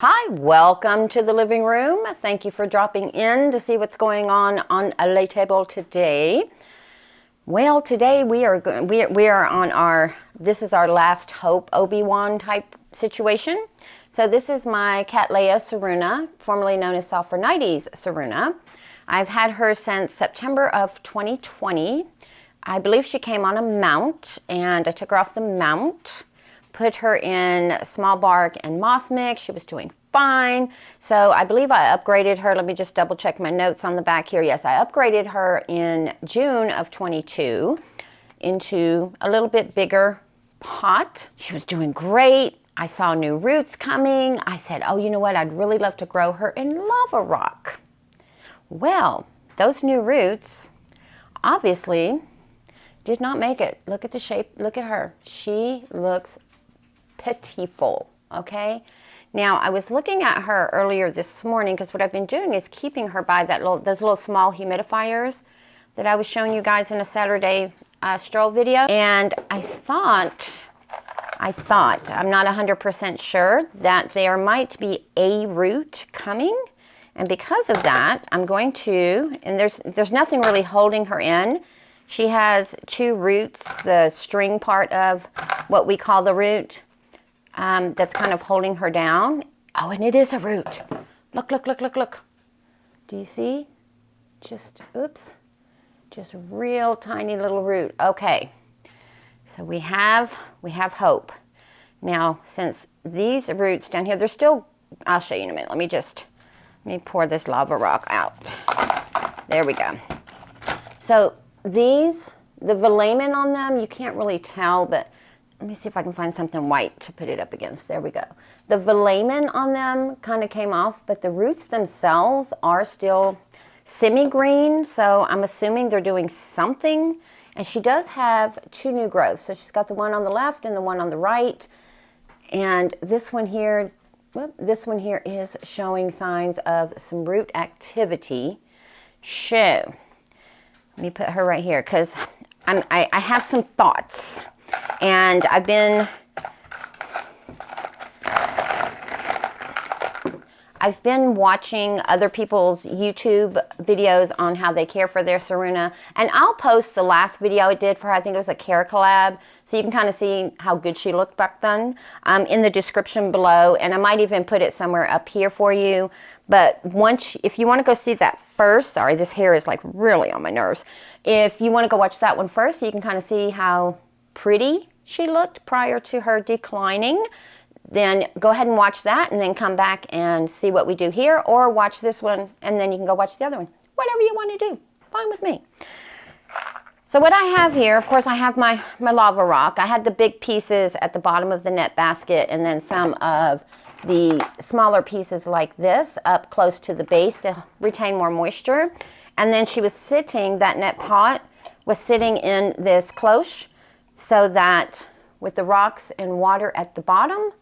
Hi, welcome to the living room. Thank you for dropping in to see what's going on a lay table today. Well, today we are on our, this is our last hope Obi-Wan type situation. So this is my cat Leia Ceruna, formerly known as Salphornides Ceruna. I've had her since September of 2020. I believe she came on a mount and I took her off the mount. Put her in small bark and moss mix. She was doing fine. So I believe I upgraded her. Let me just double check my notes on the back here. Yes, I upgraded her in June of 22 into a little bit bigger pot. She was doing great. I saw new roots coming. I said, oh, you know what? I'd really love to grow her in lava rock. Well, those new roots obviously did not make it. Look at the shape. Look at her. She looks pitiful, okay? Now, I was looking at her earlier this morning because what I've been doing is keeping her by those little small humidifiers that I was showing you guys in a Saturday stroll video. And I thought, I'm not 100% sure that there might be a root coming. And because of that, I'm going to, and there's nothing really holding her in. She has two roots, the string part of what we call the root, that's kind of holding her down. Oh, and it is a root. Look, look, look, look, look. Do you see? Just, oops, just real tiny little root. Okay, so we have hope. Now, since these roots down here, they're still, I'll show you in a minute. Let me pour this lava rock out. There we go. So these, the velamen on them, you can't really tell, but let me see if I can find something white to put it up against. There we go. The velamen on them kind of came off, but the roots themselves are still semi-green, so I'm assuming they're doing something. And she does have two new growths. So she's got the one on the left and the one on the right. And this one here, is showing signs of some root activity. So, let me put her right here because I have some thoughts. And I've been watching other people's YouTube videos on how they care for their Ceruna. And I'll post the last video I did for her. I think it was a care collab. So you can kind of see how good she looked back then in the description below. And I might even put it somewhere up here for you. But if you want to go see that first, sorry, this hair is like really on my nerves. If you want to go watch that one first, so you can kind of see how pretty she looked prior to her declining, then go ahead and watch that and then come back and see what we do here, or watch this one and then you can go watch the other one. Whatever you want to do, fine with me. So what I have here, of course, I have my lava rock. I had the big pieces at the bottom of the net basket and then some of the smaller pieces like this up close to the base to retain more moisture. And then she was sitting, that net pot was sitting in this cloche so that with the rocks and water at the bottom,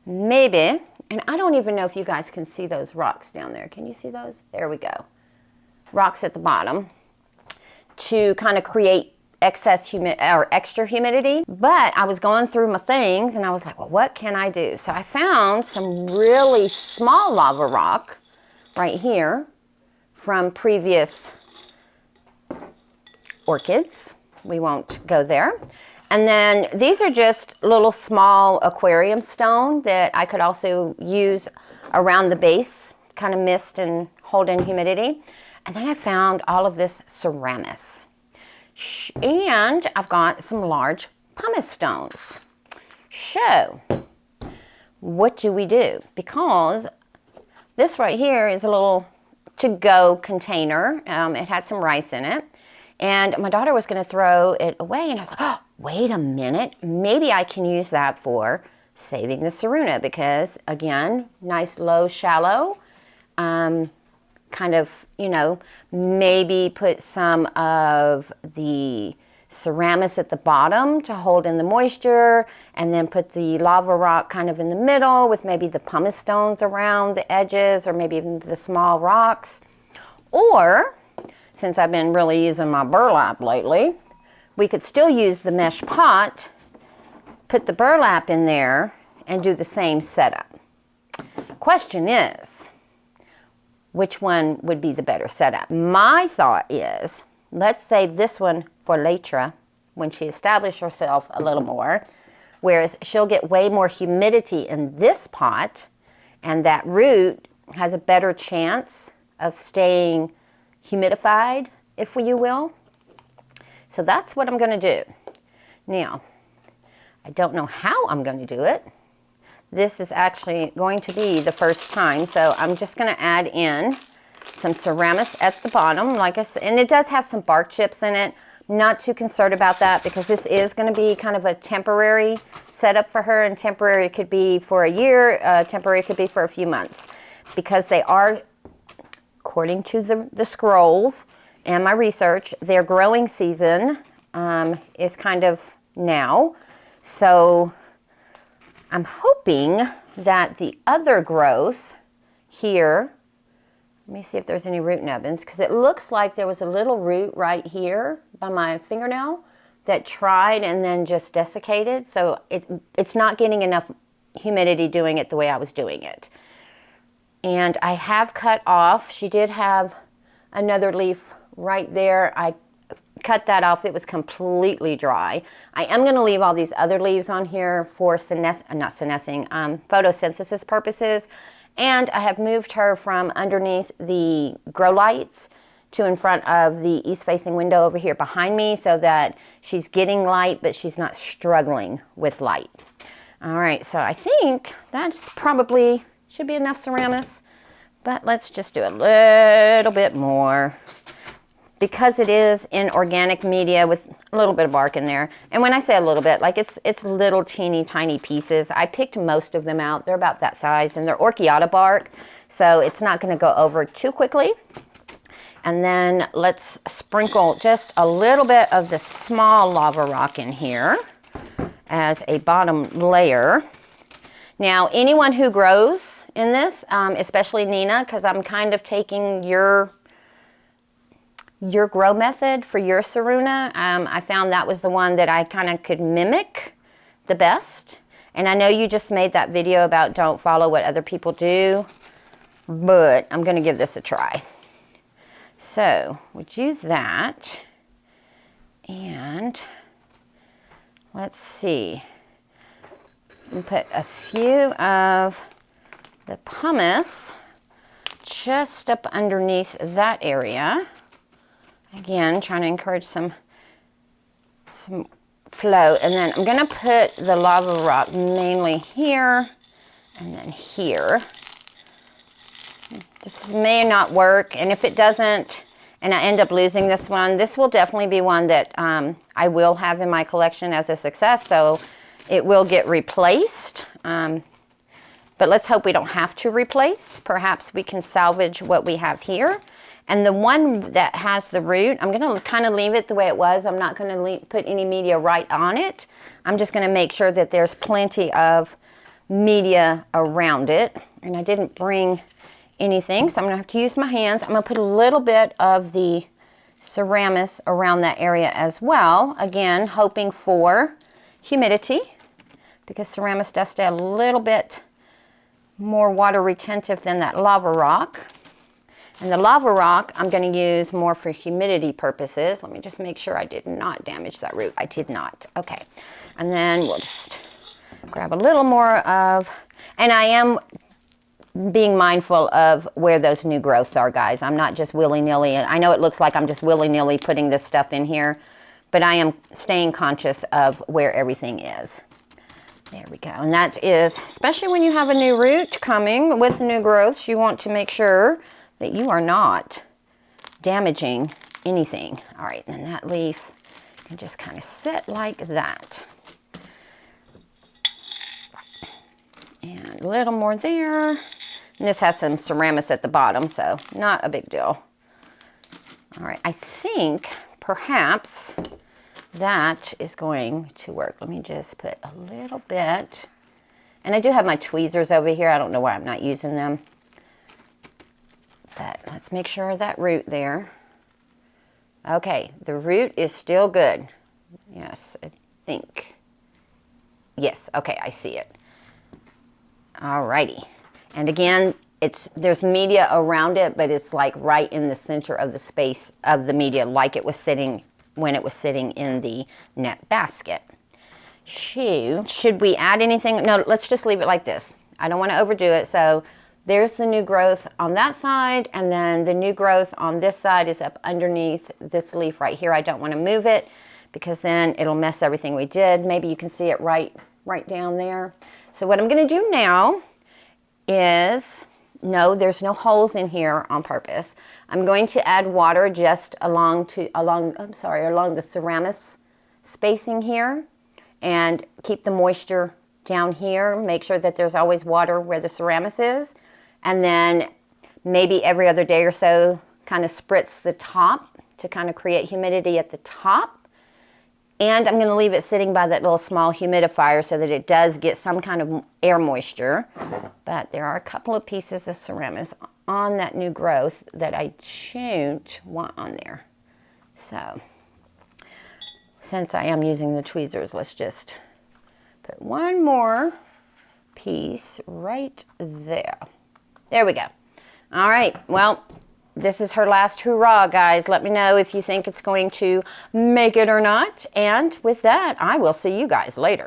maybe, and I don't even know if you guys can see those rocks down there. Can you see those? There we go. Rocks at the bottom to kind of create excess extra humidity. But I was going through my things and I was like, well, what can I do? So I found some really small lava rock right here from previous orchids. We won't go there. And then these are just little small aquarium stone that I could also use around the base, kind of mist and hold in humidity. And then I found all of this ceramis. And I've got some large pumice stones. So, what do we do? Because this right here is a little to-go container. It had some rice in it. And my daughter was going to throw it away. And I was like, oh, wait a minute. Maybe I can use that for saving the Ceruna. Because, again, nice, low, shallow. Kind of, you know, maybe put some of the ceramis at the bottom to hold in the moisture. And then put the lava rock kind of in the middle with maybe the pumice stones around the edges. Or maybe even the small rocks. Or, since I've been really using my burlap lately, we could still use the mesh pot, put the burlap in there, and do the same setup. Of question is, which one would be the better setup? My thought is, let's save this one for later when she establishes herself a little more, whereas she'll get way more humidity in this pot, and that root has a better chance of staying humidified, if you will. So that's what I'm going to do. Now, I don't know how I'm going to do it. This is actually going to be the first time, so I'm just going to add in some Ceramus at the bottom, like I said, and it does have some bark chips in it. Not too concerned about that because this is going to be kind of a temporary setup for her, and temporary could be for a year, temporary could be for a few months, because they are, according to the scrolls and my research, their growing season is kind of now. So I'm hoping that the other growth here, let me see if there's any root nubbins, because it looks like there was a little root right here by my fingernail that tried and then just desiccated. So it's not getting enough humidity doing it the way I was doing it. And I have cut off, she did have another leaf right there. I cut that off. It was completely dry. I am going to leave all these other leaves on here for photosynthesis purposes. And I have moved her from underneath the grow lights to in front of the east-facing window over here behind me, so that she's getting light, but she's not struggling with light. All right, so I think that's probably should be enough Ceramus, but let's just do a little bit more, because it is in organic media with a little bit of bark in there. And when I say a little bit, like it's little teeny tiny pieces. I picked most of them out. They're about that size, and they're Orchid bark, so it's not going to go over too quickly. And then let's sprinkle just a little bit of the small lava rock in here as a bottom layer. Now, anyone who grows in this, especially Nina, because I'm kind of taking your grow method for your Ceruna. I found that was the one that I kind of could mimic the best. And I know you just made that video about don't follow what other people do, but I'm going to give this a try. So we'll do that, and let's see. We'll put a few of the pumice just up underneath that area. Again, trying to encourage some flow. And then I'm going to put the lava rock mainly here and then here. This may not work, and if it doesn't, and I end up losing this one, this will definitely be one that I will have in my collection as a success, so it will get replaced. But let's hope we don't have to replace. Perhaps we can salvage what we have here. And the one that has the root, I'm going to kind of leave it the way it was. I'm not going to put any media right on it. I'm just going to make sure that there's plenty of media around it. And I didn't bring anything, so I'm going to have to use my hands. I'm going to put a little bit of the Ceramus around that area as well. Again, hoping for humidity, because Ceramus does stay a little bit more water retentive than that lava rock. And the lava rock I'm going to use more for humidity purposes. Let me just make sure I did not damage that root. I did not. Okay. And then we'll just grab a little more of, and I am being mindful of where those new growths are, guys. I'm not just willy-nilly. I know it looks like I'm just willy-nilly putting this stuff in here, but I am staying conscious of where everything is. There we go. And that is, especially when you have a new root coming with new growths, you want to make sure that you are not damaging anything. All right, and then that leaf can just kind of sit like that. And a little more there. And this has some Ceramus at the bottom, so not a big deal. All right, I think perhaps that is going to work. Let me just put a little bit. And I do have my tweezers over here. I don't know why I'm not using them. But let's make sure of that root there. Okay, the root is still good. Yes, I think. Yes, okay, I see it. All righty. And again, there's media around it, but it's like right in the center of the space of the media, like it was sitting when it was sitting in the net basket. Should we add anything? No, let's just leave it like this. I don't want to overdo it. So there's the new growth on that side, and then the new growth on this side is up underneath this leaf right here. I don't want to move it because then it'll mess everything we did. Maybe you can see it right down there. So what I'm going to do now is, no, there's no holes in here on purpose. I'm going to add water just along the ceramics spacing here, and keep the moisture down here. Make sure that there's always water where the ceramics is. And then maybe every other day or so, kind of spritz the top to kind of create humidity at the top. And I'm going to leave it sitting by that little small humidifier so that it does get some kind of air moisture. But there are a couple of pieces of ceramics on that new growth that I don't want on there. So since I am using the tweezers, let's just put one more piece right there. There we go. All right, well, this is her last hurrah, guys. Let me know if you think it's going to make it or not. And with that, I will see you guys later.